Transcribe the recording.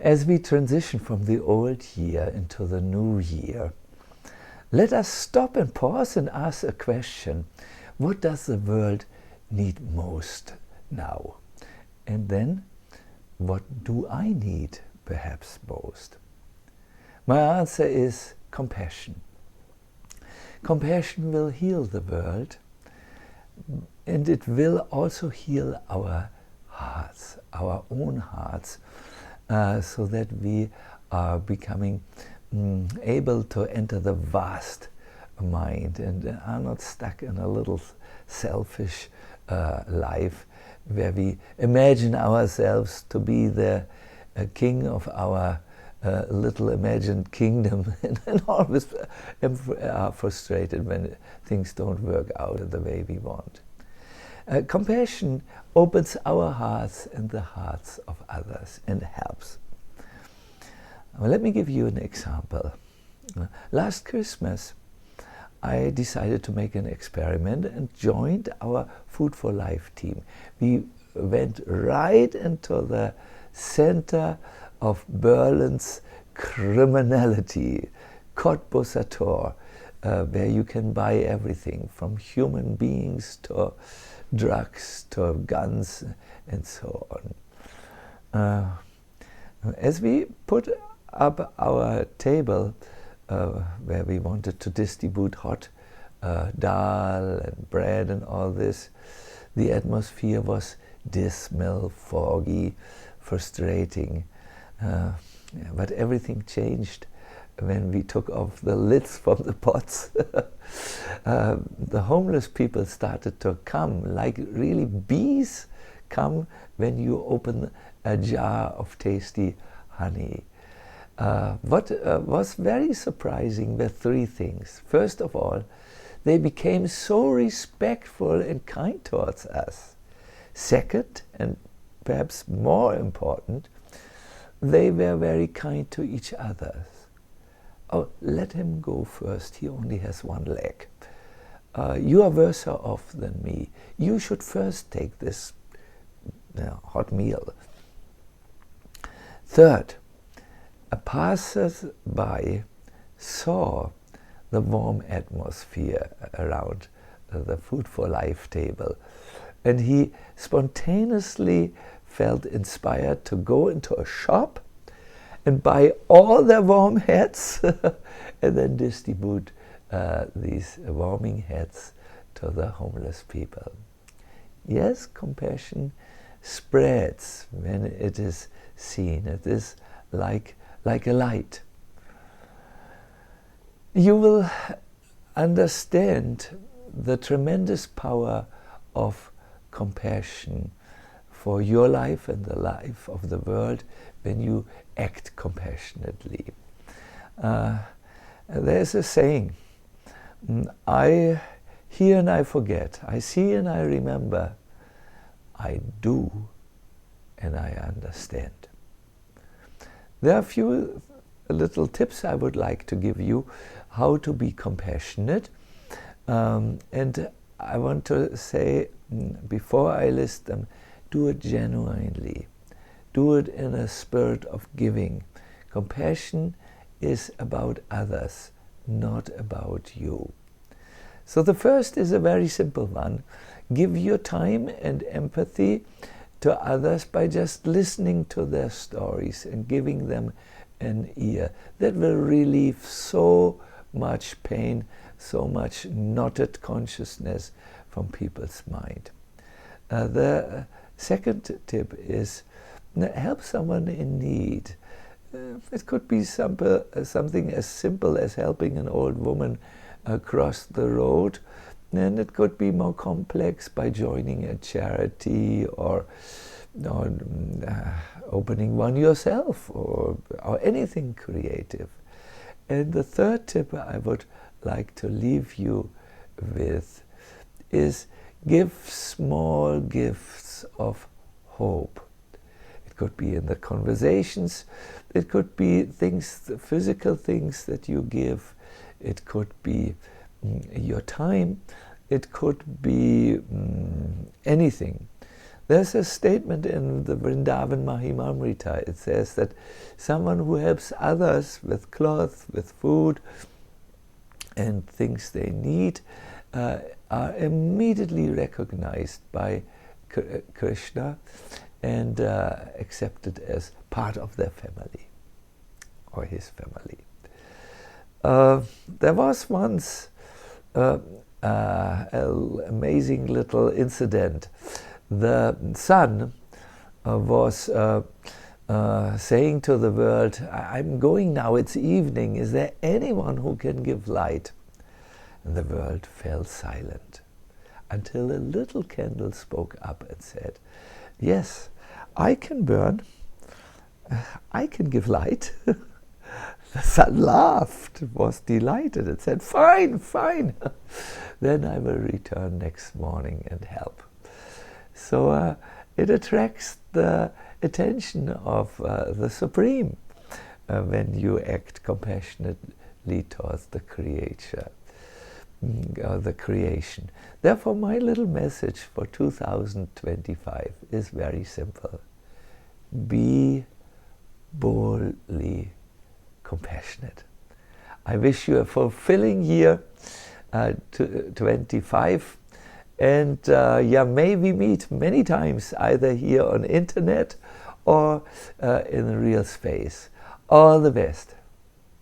As we transition from the old year into the new year, let us stop and pause and ask a question. What does the world need most now? And then, what do I need perhaps most? My answer is compassion. Compassion will heal the world, and it will also heal our hearts, our own hearts, so that we are becoming able to enter the vast mind and are not stuck in a little selfish life where we imagine ourselves to be the king of our little imagined kingdom and always are frustrated when things don't work out the way we want. Compassion opens our hearts and the hearts of others and helps. Well, let me give you an example. Last Christmas, I decided to make an experiment and joined our Food for Life team. We went right into the center of Berlin's criminality, Cottbusser, where you can buy everything from human beings to drugs to guns and so on. As we put up our table where we wanted to distribute hot dal and bread and all this, the atmosphere was dismal, foggy, frustrating. But everything changed when we took off the lids from the pots. The homeless people started to come, like really bees come when you open a jar of tasty honey. What was very surprising were three things. First of all, they became so respectful and kind towards us. Second, and perhaps more important, they were very kind to each other. Oh, let him go first, he only has one leg. You are worse off than me. You should first take this hot meal. Third, a passer-by saw the warm atmosphere around the Food for Life table, and he spontaneously felt inspired to go into a shop and buy all the warm hats and then distribute these warming hats to the homeless people. Yes, compassion spreads when it is seen. It is like a light. You will understand the tremendous power of compassion for your life and the life of the world when you act compassionately. There's a saying, I hear and I forget, I see and I remember, I do and I understand. There are a few little tips I would like to give you how to be compassionate, and I want to say before I list them, do it genuinely. Do it in a spirit of giving. Compassion is about others, not about you. So the first is a very simple one. Give your time and empathy to others by just listening to their stories and giving them an ear. That will relieve so much pain, so much knotted consciousness from people's mind. The second tip is help someone in need. It could be something as simple as helping an old woman across the road, and it could be more complex by joining a charity or opening one yourself or anything creative. And the third tip I would like to leave you with is give small gifts of hope. It could be in the conversations, it could be things, physical things that you give, it could be your time, it could be anything. There's a statement in the Vrindavan Mahimamrita. It says that someone who helps others with clothes, with food, and things they need are immediately recognized by Krishna and accepted as part of their family, or his family. There was once an amazing little incident. The sun was saying to the world, I'm going now, it's evening, is there anyone who can give light? And the world fell silent until a little candle spoke up and said, yes, I can burn, I can give light. The sun laughed, was delighted, and said, fine, fine, then I will return next morning and help. So it attracts the attention of the Supreme when you act compassionately towards the creature, the creation. Therefore, my little message for 2025 is very simple. Be boldly compassionate. I wish you a fulfilling year 25, and may we meet many times either here on internet or in real space. All the best.